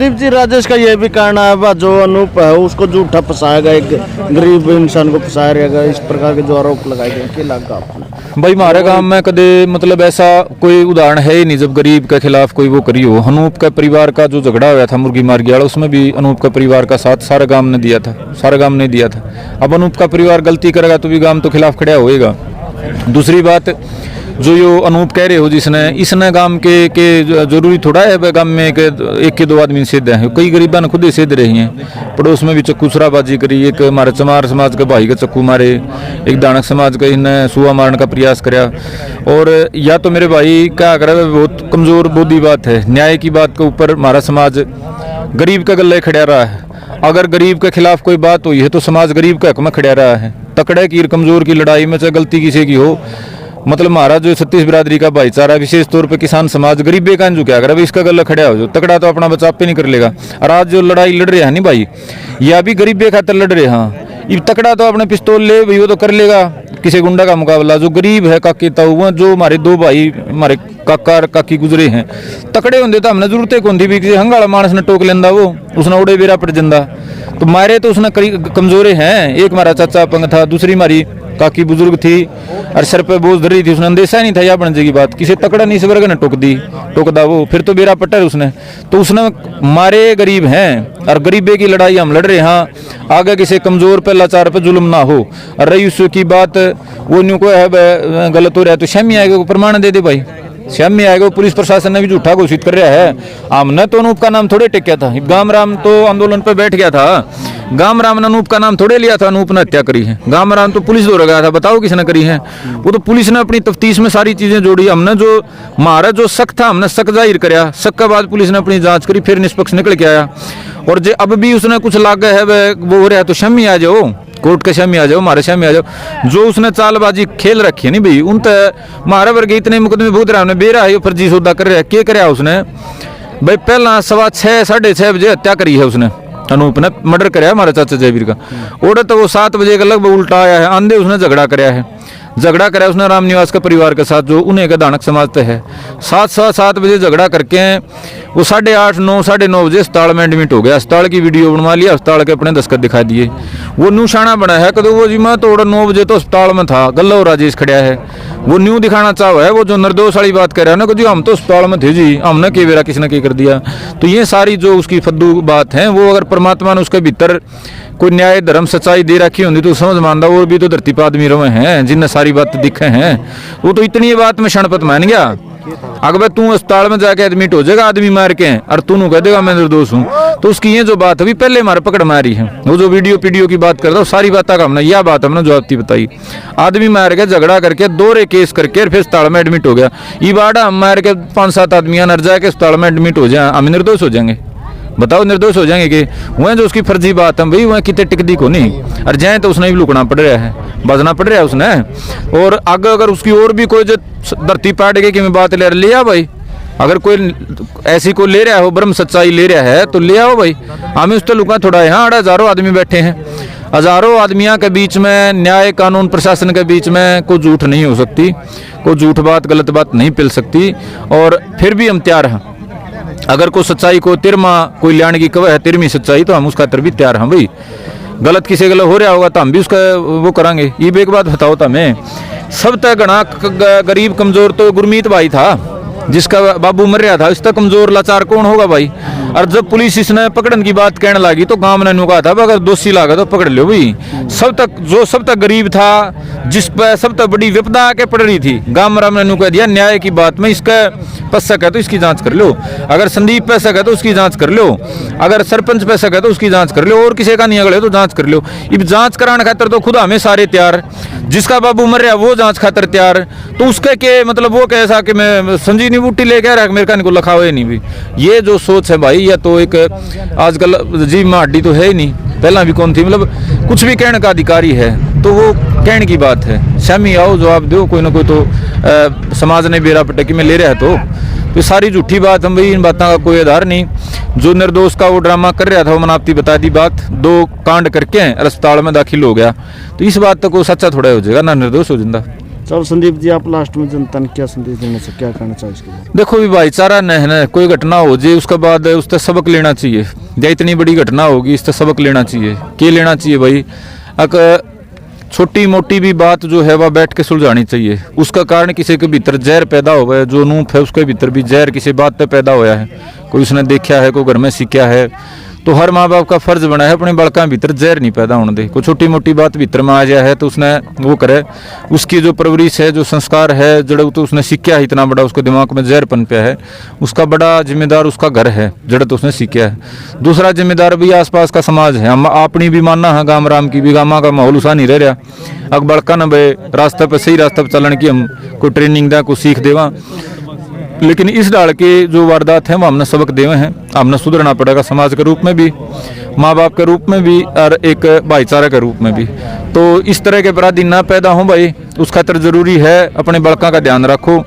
दिलीप जी, राजेश का ये भी कहना है बा जो अनूप है उसको झूठा फंसाया गया, एक गरीब इंसान को फंसाया गया, इस प्रकार के जो आरोप लगाए गए, क्या लगा आपने? भाई हमारे गांव में कदे मतलब ऐसा कोई उदाहरण है ही नहीं जब गरीब के खिलाफ कोई वो करी हो। अनूप का परिवार का जो झगड़ा हुआ था मुर्गी मार गया, उसमें भी अनूप का परिवार का साथ सारा गांव ने दिया था, सारा गांव ने दिया था। अब अनूप का परिवार गलती करेगा तो भी गांव तो खिलाफ खड़ा होएगा। दूसरी बात, जो यो अनूप कह रहे हो जिसने इसने गांव के जरूरी थोड़ा है गांव में एक के दो आदमी सिद्ध हैं, कई गरीबा ने खुद ही सिद्ध रही हैं। पड़ोस में भी चक्कू सुराबाजी करी, एक हमारे चमार समाज के भाई का चक्कू मारे, एक दानक समाज का इन्हें सुआ मारने का प्रयास कराया। और या तो मेरे भाई क्या करे, बहुत कमजोर बुद्धि बात है। न्याय की बात के ऊपर हमारा समाज गरीब का गले खड़ा रहा है। अगर गरीब के खिलाफ कोई बात हुई है तो समाज गरीब के हक में खड़ा रहा है। तकड़े की कमजोर की लड़ाई में चाहे गलती किसी की हो, मतलब हमारा जो छत्तीस बिरादरी का भाईचारा, विशेष तौर पे किसान समाज गरीबे का जो क्या करे, इसका गला खड़ा हो जो तकड़ा तो अपना बचाव पे नहीं कर लेगा। और आज जो लड़ाई लड़ रहे हैं नहीं भाई, या भी गरीबे खातर लड़ रहे हैं। ये तकड़ा तो अपने पिस्तौल ले भाई वो तो कर लेगा किसी गुंडा का मुकाबला। जो गरीब है काकी ताऊ, जो हमारे दो भाई हमारे काका और काकी गुजरे हैं, तकड़े होंगे तो हमने जरूरत कौन थी भी किसी हंगाड़ा मानस ने टोक लेंदा, वो उसने उड़े बेरा पड़ जंदा। तो मारे तो उसने कमजोरे हैं। एक हमारा चाचा पंग था, दूसरी हमारी काकी बुजुर्ग थी और सर पे बोझ धरी थी, उसने अंदेशा नहीं था या बन जाएगी बात, किसी तकड़ा नहीं स्वर्ग ने टोकदा वो, फिर तो बेरा पट्टा उसने। तो उसने मारे गरीब हैं और गरीबे की लड़ाई हम लड़ रहे हैं। आगे किसी कमजोर पे लाचार पे जुल्म ना हो। और रही उसकी बात वो न्यू को है गलत हो रहा है तो शामी आएगा प्रमाण दे दे भाई, शामी आएगा। पुलिस प्रशासन ने भी झूठा घोषित कर रहा है। हमने तो अनूप का नाम थोड़े टेकिया था, गाम राम तो आंदोलन पे बैठ गया था। गाम राम ने अनूप का नाम थोड़े लिया था, अनूप ने हत्या करी है। गाम राम तो पुलिस दौड़ गया था, बताओ किसने करी है? वो तो पुलिस ने अपनी तफ्तीश में सारी चीजें जोड़ी। हमने जो हमारा जो शक था हमने शक जाहिर कराया, शक के बाद पुलिस ने अपनी जांच करी, फिर निष्पक्ष निकल के आया। और जो अब भी उसने कुछ लागे है वो हो रहा है तो शामी आ जाओ, कोर्ट के शामी आ जाओ, हमारे शामी आ जाओ। जो उसने चालबाजी खेल रखी है नहीं भाई, उन तो हमारे वर्ग इतने मुकदमे भूत रहा, बेरा है फर्जी सौदा कर रहा है। क्या कराया उसने भाई? पहला 6:15 साढ़े 6 बजे हत्या करी है उसने, अनूप ने मर्डर कराया हमारे चाचा जयवीर का। ओडे तो वो 7 बजे का लगभग उल्टा आया है, आंधे उसने झगड़ा कराया है। झगड़ा कराया उसने राम निवास के परिवार के साथ, जो उन्हें का दानक समाज पे है। 7 बजे झगड़ा करके वो 8:30 9 साढ़े 9 बजे अस्पताल में एडमिट हो गया। अस्पताल की वीडियो बनवा लिया, अस्पताल के अपने दस्तखत दिखा दिए। वो न्यू शाना बना है कदो वो जी मैं तो 9 बजे तो अस्पताल में था, गल्ला और राजेश खड़ा है। वो न्यू दिखाना चाह है, वो जो निर्दोष वाली बात कह रहा है ना जी हम तो अस्पताल में थे जी, हमने के बेरा किसने क्या कर दिया। तो ये सारी जो उसकी फद्दू बात है, वो अगर परमात्मा ने उसके भीतर कोई न्याय धर्म सच्चाई दे रखी होती तो समझ मानदा। वो भी तो धरती पर आदमी रहे हैं जिनने सारी बात दिखे हैं। वो तो इतनी बात में क्षणपत मान गया। अगर तू अस्पताल में जाके एडमिट हो जाएगा आदमी मार के और तू कह देगा मैं निर्दोष हूँ, तो उसकी ये जो बात अभी पहले हमारे पकड़ मारी है, वो जो वीडियो की बात करता है सारी बात का हमने यह बात हमने जवाब बताई। आदमी मार के झगड़ा करके दोहरे केस करके फिर अस्पताल में एडमिट हो गया। ये बाड़ा हम मार के 5-7 आदमी नर जाके अस्पताल में एडमिट हो जाए, हम निर्दोष हो जाएंगे? बताओ निर्दोष हो जाएंगे कि वह जो उसकी फर्जी बात है भाई वह कितने टिकदी को नहीं। और जाए तो उसने भी लुकना पड़ रहा है, बजना पड़ रहा है उसने। और आगे अगर उसकी और भी कोई जो धरती पाट गई कि मैं बात ले लिया भाई, अगर कोई ऐसी कोई ले रहा हो ब्रह्म सच्चाई ले रहा है तो ले आओ भाई, हमें उस तो लुका थोड़ा है। हाँ, हजारों आदमी बैठे हैं, हजारों आदमियों के बीच में न्याय कानून प्रशासन के बीच में कोई झूठ नहीं हो सकती, कोई झूठ बात गलत बात नहीं पिल सकती। और फिर भी हम तैयार हैं, अगर कोई सच्चाई को तिरमा कोई लाने की कव है तिरमी सच्चाई तो हम उसका तर भी तैयार हैं भाई। गलत किसी गलत हो रहा होगा तो हम भी उसका वो करांगे। ये भी एक बात बताओ था, मैं सब तक घना गरीब कमजोर तो गुरमीत भाई था जिसका बाबू मर रहा था, इसका कमजोर लाचार कौन होगा भाई? और जब पुलिस इसने पकड़ने की बात कहने लगी तो गांव ने कहा था अगर दोषी लागा तो पकड़ लो भाई। सब तक गरीब था, जिस पर सब तक बड़ी विपदा आके पड़ रही थी, गांव राम ने कह दिया न्याय की बात में इसका पसक है तो इसकी जांच कर लो, अगर संदीप पैसक है तो उसकी जांच कर लो, अगर सरपंच पैसक है तो उसकी जांच कर लो, और किसी का नहीं अगले तो जांच कर लो। अब जांच कराने खातर तो खुद हमें सारे तैयार, जिसका बाबू मर रहा वो जांच खातर तैयार, तो उसके के मतलब वो कैसा कि मैं संजीवनी बूटी लेके आ रहा मेरे का को लिखा हुआ नहीं भी। ये जो सोच है भाई, या तो एक आजकल जीव में हड्डी तो है ही नहीं, पहला भी कौन थी, मतलब कुछ भी कहने का अधिकारी है तो वो कहने की बात है। शामी आओ जवाब दो, कोई ना कोई तो समाज ने बेरा पटकी में ले रहा है तो सारी झूठी बात हम भाई, इन बातों का कोई आधार नहीं। जो निर्दोष का वो ड्रामा कर रहा था वो मनावती बता दी बात, 2 कांड करके अस्पताल में दाखिल हो गया, तो इस बात तक वो सच्चा थोड़ा हो जाएगा ना, निर्दोष हो जाता। चलो संदीप जी, आप लास्ट में जनता ने क्या संदेश देना चाहिए, क्या करना चाहिए इसके लिए? देखो भी भाईचारा न है ना, कोई घटना हो जाए उसके बाद उससे सबक लेना चाहिए। या इतनी बड़ी घटना होगी इससे सबक लेना चाहिए। क्या लेना चाहिए भाई? अगर छोटी मोटी भी बात जो है वह बैठ के सुलझानी चाहिए। उसका कारण किसी के भीतर जहर पैदा हो गया, जो नूफ है उसके भीतर भी जहर किसी बात पे पैदा होया है, कोई उसने देखा है, कोई घर में सीखा है, तो हर माँ बाप का फर्ज बना है अपने बड़का भीतर जहर नहीं पैदा होने दे। कोई छोटी मोटी बात भीतर में आ जाए है तो उसने वो करे, उसकी जो परवरिश है, जो संस्कार है, जड़ तो उसने सीखा है, इतना बड़ा उसके दिमाग में जहर पन पाया है, उसका बड़ा जिम्मेदार उसका घर है, जड़ तो उसने सीखा है। दूसरा जिम्मेदार भी आसपास का समाज है। हम अपनी भी मानना है, गाम राम की भी, गामा का माहौल उसा नहीं रह रहा। अब बड़का न बे रास्ते पर सही रास्ते पर चलन की हम कोई ट्रेनिंग दें, कोई सीख देवा, लेकिन इस डाल के जो वारदात है वो हमने सबक देवे हैं। हमने सुधरना पड़ेगा समाज के रूप में भी, माँ बाप के रूप में भी, और एक भाईचारा के रूप में भी। तो इस तरह के अपराधी ना पैदा हों भाई, उस खातर जरूरी है अपने बड़का का ध्यान रखो,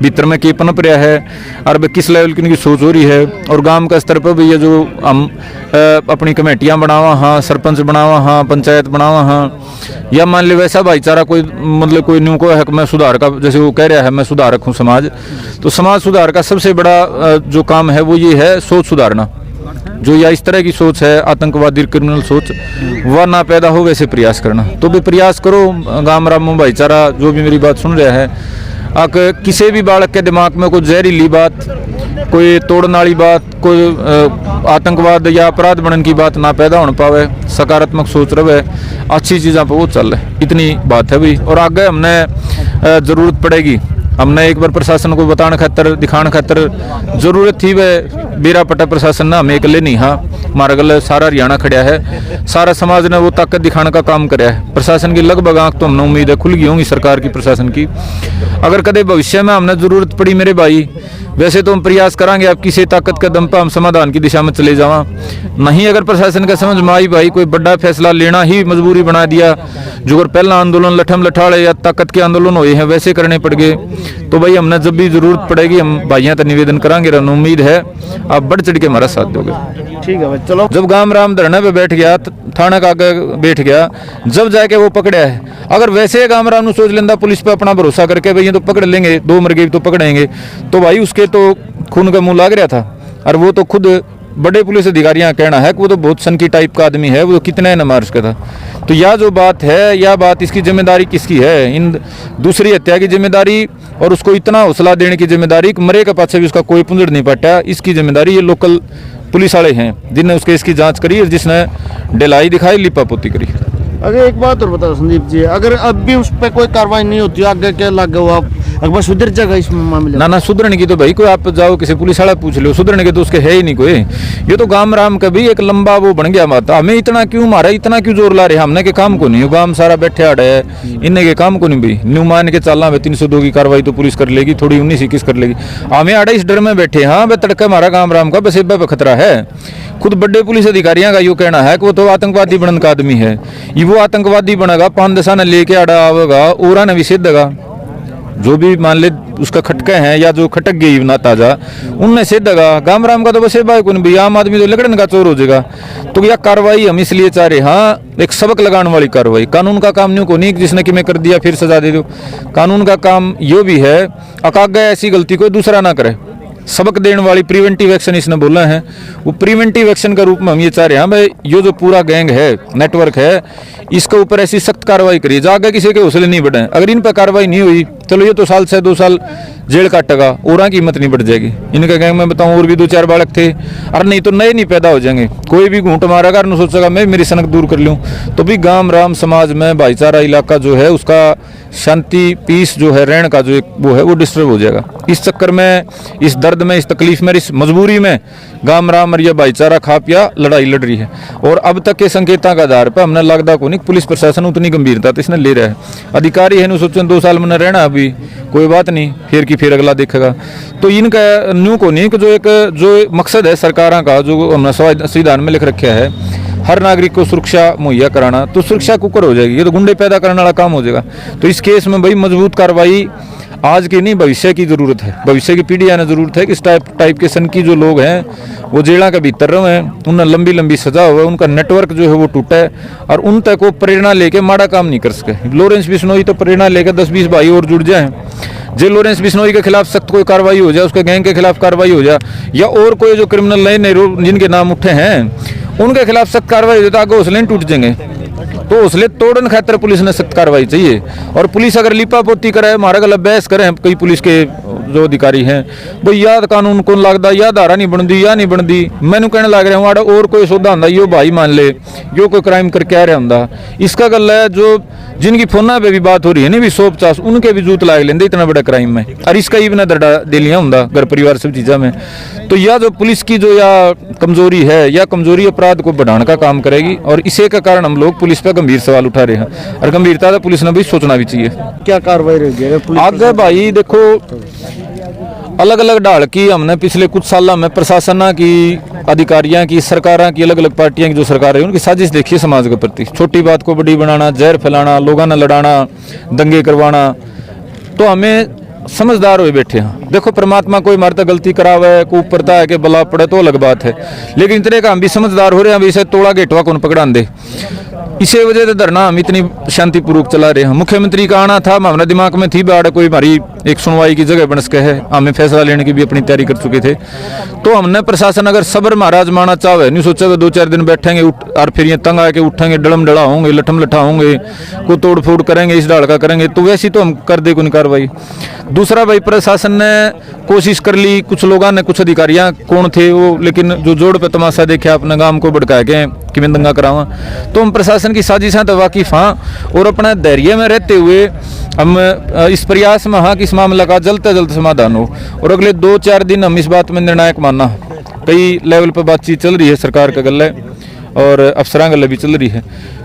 भीतर में के पनप रहा है और किस लेवल की उनकी सोच हो रही है। और गांव का स्तर पर भी ये जो हम अपनी कमेटियां बनावा हाँ, सरपंच बनावा हाँ, पंचायत बनावा हाँ, या मान ली वैसा भाईचारा कोई मतलब कोई न्यू को है मैं सुधार का, जैसे वो कह रहा है मैं सुधारक हूँ समाज, तो समाज सुधार का सबसे बड़ा जो काम है वो ये है सोच सुधारना। जो या इस तरह की सोच है आतंकवादी क्रिमिनल सोच, वह ना पैदा हो वैसे प्रयास करना। तो भी प्रयास करो गाम राम भाईचारा जो भी मेरी बात सुन रहा है, अगर किसी भी बालक के दिमाग में कोई जहरीली बात, कोई तोड़ने वाली बात, कोई आतंकवाद या अपराध बनने की बात ना पैदा होने पावे, सकारात्मक सोच रहे, अच्छी चीज़ों पर वो चल रहे, इतनी बात है भाई। और आगे हमने ज़रूरत पड़ेगी, हमने एक बार प्रशासन को बताने खातर दिखाने खातर जरूरत थी, वह बेरा पट्टा प्रशासन ना हमें अकेले नहीं, हाँ हमारा गल सारा हरियाणा खड़ा है, सारा समाज ने वो ताकत दिखाने का काम कराया है। प्रशासन की लगभग आंख तो हमने उम्मीद है खुल गई होंगी सरकार की, प्रशासन की। अगर कदे भविष्य में हमने जरूरत पड़ी मेरे भाई, वैसे तो हम प्रयास करेंगे आप किसी ताकत के दम पर हम समाधान की दिशा में चले जावा। नहीं अगर प्रशासन का समझ में आई भाई कोई बड़ा फैसला लेना ही मजबूरी बना दिया, जो अगर पहला आंदोलन लठम लठाड़े या ताकत के आंदोलन हुए हैं वैसे करने पड़ गए, तो भाई हमने जब भी जरूरत पड़ेगी हम भाइयों तक निवेदन करेंगे। उम्मीद है आप बढ़ चढ़ के हमारा साथ दोगे। ठीक है भाई, चलो। जब गाम राम धरने पे बैठ गया, थाना का आगे बैठ गया, जब जाके वो पकड़ा है, अगर वैसे गाम राम सोच लेंदा पुलिस पे अपना भरोसा करके भाई ये तो पकड़ लेंगे, दो मर गए तो पकड़ेंगे, तो भाई उसके तो खून का मुंह लाग रहा था। और वो तो खुद बड़े पुलिस अधिकारियों कहना है कि वो तो बहुत सनकी टाइप का आदमी है, वो तो कितना न मार उसका था। तो यह जो बात है, यह बात इसकी जिम्मेदारी किसकी है? इन दूसरी हत्या की जिम्मेदारी और उसको इतना हौसला देने की जिम्मेदारी, मरे के पाछे भी उसका कोई पुंजड़ नहीं पटा, इसकी जिम्मेदारी ये लोकल पुलिस वाले हैं जिनने उसके इसकी जांच करी और जिसने ढिलाई दिखाई, लिपापोती करी। अगर एक बात और बताओ संदीप जी, अगर अब भी उस पर कोई कार्रवाई नहीं होती, आगे क्या लग हुआ अकबर सुधर जाएगा इस मामले? ना सुधरने की तो भाई कोई आप जाओ किसी पुलिस वाला पूछ लो, सुधरने के तो उसके है ही नहीं कोई। ये तो गाम राम का भी एक लंबा वो बन गया बात। हमें इतना क्यों मारा, इतना क्यों जोर ला रहे, हमने के काम को नहीं, गाम सारा बैठे आड़े है, इन्हें के काम को नहीं भाई। न्यू मान के चलना है 302 की कार्रवाई तो पुलिस कर लेगी, थोड़ी 19-21 कर लेगी, हमें आड़े इस डर में बैठे। हाँ भाई तड़का हमारा गाम राम का बस एक पे खतरा है। खुद बड़े पुलिस अधिकारियों का यो कहना है कि वो तो आतंकवादी बनने का आदमी है, ये वो आतंकवादी बनेगा 5 दशा ने लेके आड़ा आवेगा, ओरा ने विषेध देगा, जो भी मान ले उसका खटका है या जो खटक गई ना ताजा उनने से दगा। गाम राम का तो बस भाई कौन भी आम आदमी तो लकड़न का चोर हो जाएगा। तो यह कार्रवाई हम इसलिए चाह रहे, हाँ एक सबक लगाने वाली कार्रवाई। कानून का काम न्यू को नहीं जिसने कि मैं कर दिया फिर सजा दे दो। कानून का काम यो भी है अकाग ऐसी गलती कोई दूसरा ना करे, सबक देने वाली प्रिवेंटिव एक्शन इसने बोला है। वो प्रिवेंटिव एक्शन का रूप में हम ये चाह रहे हैं भाई, ये जो पूरा गैंग है, नेटवर्क है, इसके ऊपर ऐसी सख्त कार्रवाई करिए जाके किसी के हौसले नहीं बढ़े। अगर इन पर कार्रवाई नहीं हुई, चलो ये तो साल से 2 साल जेल काटेगा, और की हिम्मत नहीं बढ़ जाएगी। इनका गैंग में बताऊं और भी 2-4 बालक थे, और नहीं तो नए नहीं पैदा हो जाएंगे। कोई भी घूंट मारेगा और सोचेगा मैं मेरी सनक दूर कर लूँ, तो भी गांव राम समाज में भाईचारा इलाका जो है उसका शांति पीस जो है रहने का जो एक वो है वो डिस्टर्ब हो जाएगा। इस चक्कर में, इस दर्द में, इस तकलीफ में, इस मजबूरी में गाम राम और यह भाईचारा खा पिया लड़ाई लड़ रही है। और अब तक के संकेतों का आधार पर हमने लगता को नहीं पुलिस प्रशासन उतनी गंभीरता तो इसने ले रहा है। अधिकारी है सोचो 2 साल में रहना, अभी कोई बात नहीं, फिर अगला देखेगा। तो इनका न्यू को नहीं जो मकसद है सरकारों का, जो हमने संविधान में लिख रखा है, हर नागरिक को सुरक्षा मुहैया कराना, तो सुरक्षा कुकर हो जाएगी, ये तो गुंडे पैदा करने वाला काम हो जाएगा। तो इस केस में भाई मजबूत कार्रवाई आज की नहीं, भविष्य की जरूरत है, भविष्य की पीढ़ी आने जरूरत है कि इस टाइप के सन की जो लोग हैं वो जेला के भीतर रहे हैं, उन्हें लंबी लंबी सजा हुआ है, उनका नेटवर्क जो है वो टूटा है और उन तक वो प्रेरणा लेके माड़ा काम नहीं कर सके। लॉरेंस बिश्नोई तो प्रेरणा लेकर 10-20 भाई और जुड़ जाए, जो लॉरेंस बिश्नोई के खिलाफ सख्त कोई कार्रवाई हो जाए, उसके गैंग के खिलाफ कार्रवाई हो जाए, या और कोई जो क्रिमिनल नए जिनके नाम उठे हैं उनके खिलाफ सख्त कार्रवाई हो जाए तो आगे हौसले नहीं टूट जाएंगे। तो हौसले तोड़न खातर पुलिस ने सख्त कार्रवाई चाहिए। और पुलिस अगर लिपापोती करे, हमारा गला बहस करें कई पुलिस के जो अधिकारी हैं, भाई याद कानून कौन लगता, या धारा नहीं बनती या नहीं बनती, मैनू कहने लग रहा हूँ और कोई सौदा होंगे यो भाई मान ले, यो कोई क्राइम करके आ रहा होंगे, इसका गल है जो जिनकी फोना पे भी बात हो रही है नहीं भी 150 उनके भी जूत लाग लेंगे इतना बड़ा क्राइम में, और इसका ही बिना दर्डा दे लिया होंगे घर परिवार सब चीज़ों में। तो यह जो पुलिस की जो या कमजोरी है या कमजोरी अपराध को बढ़ाने का काम करेगी, और इसी के कारण हम लोग पुलिस पे गंभीर सवाल उठा रहे हैं, और गंभीरता से पुलिस ने भी सोचना भी चाहिए। क्या कार्रवाई रहेगी आगे भाई देखो, अलग अलग ढाल की हमने पिछले कुछ सालों में प्रशासन की, अधिकारियों की, सरकारों की, अलग अलग पार्टियों की जो सरकार है उनकी साजिश देखी है समाज के प्रति, छोटी बात को बड़ी बनाना, जहर फैलाना, लोगों ने लड़ाना, दंगे करवाना। तो हमें समझदार हुए बैठे हैं। देखो परमात्मा कोई मारता गलती करावे को ऊपरता है कि बला पड़े तो अलग बात है, लेकिन इतने का हम भी समझदार हो रहे हैं, अभी इसे तोड़ा गेटवा कौन पकड़ा दे, इसी वजह से धरना हम इतनी शांतिपूर्वक चला रहे हैं। मुख्यमंत्री का आना था, हमारे दिमाग में थी बाढ़ कोई हमारी एक सुनवाई की जगह बन सके है, हमें फैसला लेने की भी अपनी तैयारी कर चुके थे। तो हमने प्रशासन अगर सब्र महाराज माना चाहे, नहीं सोचा कि 2-4 दिन बैठेंगे और फिर ये तंग आके उठेंगे, डड़म डड़ा होंगे, लठम लठा होंगे, को तोड़ फोड़ करेंगे, इस डाल का करेंगे, तो वैसी तो हम कर दे कोई कार्रवाई। दूसरा भाई प्रशासन ने कोशिश कर ली, कुछ लोगों ने, कुछ अधिकारियां कौन थे वो, लेकिन जो जोड़ पे तमाशा देखा अपने गांव को भड़का के कि मैं दंगा करावा, तो हम प्रशासन की साजिशें तो वाकिफ हाँ, और अपना धैर्य में रहते हुए हम इस प्रयास में हाँ कि इस मामला का जल्द से जल्द समाधान हो। और अगले 2-4 दिन हम इस बात में निर्णायक मानना, कई लेवल पर बातचीत चल रही है सरकार का गले और अफसरां गले भी चल रही है,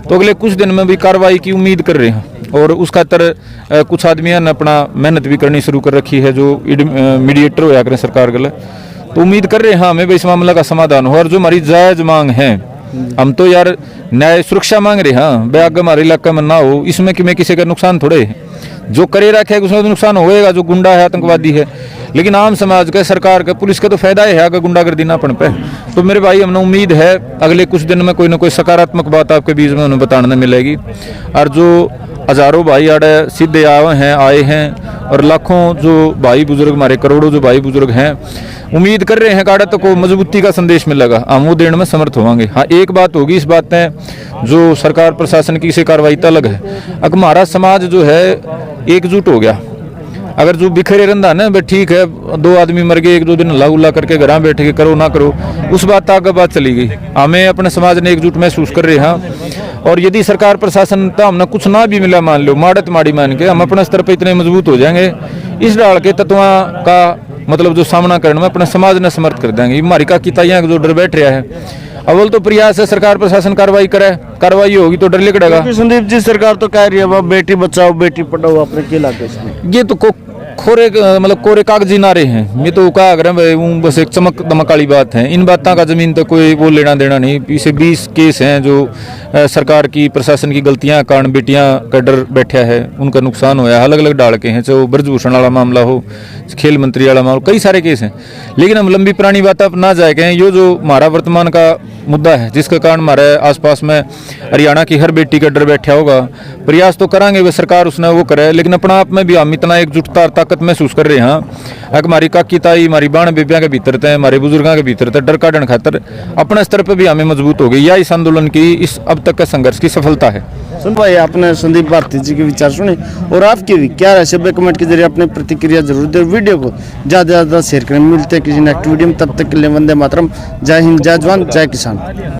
तो अगले कुछ दिन में भी कार्रवाई की उम्मीद कर रहे हैं। और उस खातर कुछ आदमियों ने अपना मेहनत भी करनी शुरू कर रखी है, जो मीडिएटर होया करें सरकार गले, तो उम्मीद कर रहे हैं हाँ हमें भी इस मामला का समाधान हो। और जो हमारी जायज मांग है, हम तो यार न्याय सुरक्षा मांग रहे हैं, बैग हमारे इलाके में ना हो, इसमें कि मैं किसी का नुकसान थोड़े है, जो करे रखे है उसमें तो नुकसान होएगा, जो गुंडा है आतंकवादी है, लेकिन आम समाज का, सरकार का, पुलिस का तो फायदा है अगर गुंडागर्दी ना पड़ पे। तो मेरे भाई हमने उम्मीद है अगले कुछ दिन में कोई ना कोई सकारात्मक बात आपके बीच में उन्हें बताने मिलेगी। और जो हजारों भाई आड़े सीधे आए हैं और लाखों जो भाई बुजुर्ग, हमारे करोड़ों जो भाई बुजुर्ग हैं, उम्मीद कर रहे हैं कि आड़े तो को मजबूती का संदेश मिलेगा, हम वो देने में समर्थ होंगे। हाँ एक बात होगी, इस बात में जो सरकार प्रशासन की इसे कार्रवाई तो अलग है, अगर हमारा समाज जो है एकजुट हो गया, अगर जो बिखरे रंधा ना भाई ठीक है 2 आदमी मर गए, 1-2 दिन हल्ला उल्ला करके घर बैठ के करो ना करो, उस बात आगे बात चली गई। हमें अपने समाज ने एकजुट महसूस कर रहे हैं, और यदि सरकार प्रशासन तो हमने कुछ ना भी मिला मान लो, माड़त माड़ी मान के, हम अपने स्तर पर इतने मजबूत हो जाएंगे, इस डाल के तत्वों का मतलब जो सामना करने में अपने समाज ने समर्थ कर देंगे। हमारी का किताइयाँ जो डर बैठ रहा है, अव्वल तो प्रयास है सरकार प्रशासन कार्रवाई करे, कार्रवाई होगी तो डर लिकड़ेगा। संदीप जी सरकार तो कह रही है बेटी बचाओ बेटी पढ़ाओ, अपने क्या लगे इसमें? ये तो खोरे मतलब कोरे कागजी नारे हैं, ये तो क्या करें भाई, बस एक चमक दमक वाली बात है, इन बातों का जमीन तो कोई वो लेना देना नहीं। पीछे 20 केस हैं जो सरकार की प्रशासन की गलतियां कारण बेटियां का डर बैठा है, उनका नुकसान होया, अलग अलग डाल के हैं, चाहे वो ब्रजभूषण वाला मामला हो, खेल मंत्री वाला मामला, कई सारे केस हैं। लेकिन हम लंबी पुरानी बात अब ना जाए कहें, ये जो हमारा वर्तमान का मुद्दा है जिसके कारण हमारे आसपास में हरियाणा की हर बेटी का डर बैठा होगा, प्रयास तो करांगे वे सरकार उसने वो करे, लेकिन अपना आप में भी हम इतना एकजुटता और ताकत महसूस कर रहे हैं। अगर हमारी काकी ताई, हमारी बाण बेबिया के भीतर थे, हमारे बुजुर्गों के भीतर थे, डर काटने खातर अपने स्तर पर भी हमें मजबूत हो गई। यह इस आंदोलन की, इस अब तक के संघर्ष की सफलता है। सुन भाई, आपने संदीप भारती जी के विचार सुने और आपके भी क्या है, सभी कमेंट के जरिए अपनी प्रतिक्रिया जरूर दें, वीडियो को ज़्यादा से ज़्यादा शेयर करें। मिलते हैं किसी नेक्स्ट वीडियो में, तब तक के लिए वंदे मातरम। जय हिंद, जय जवान, जय किसान।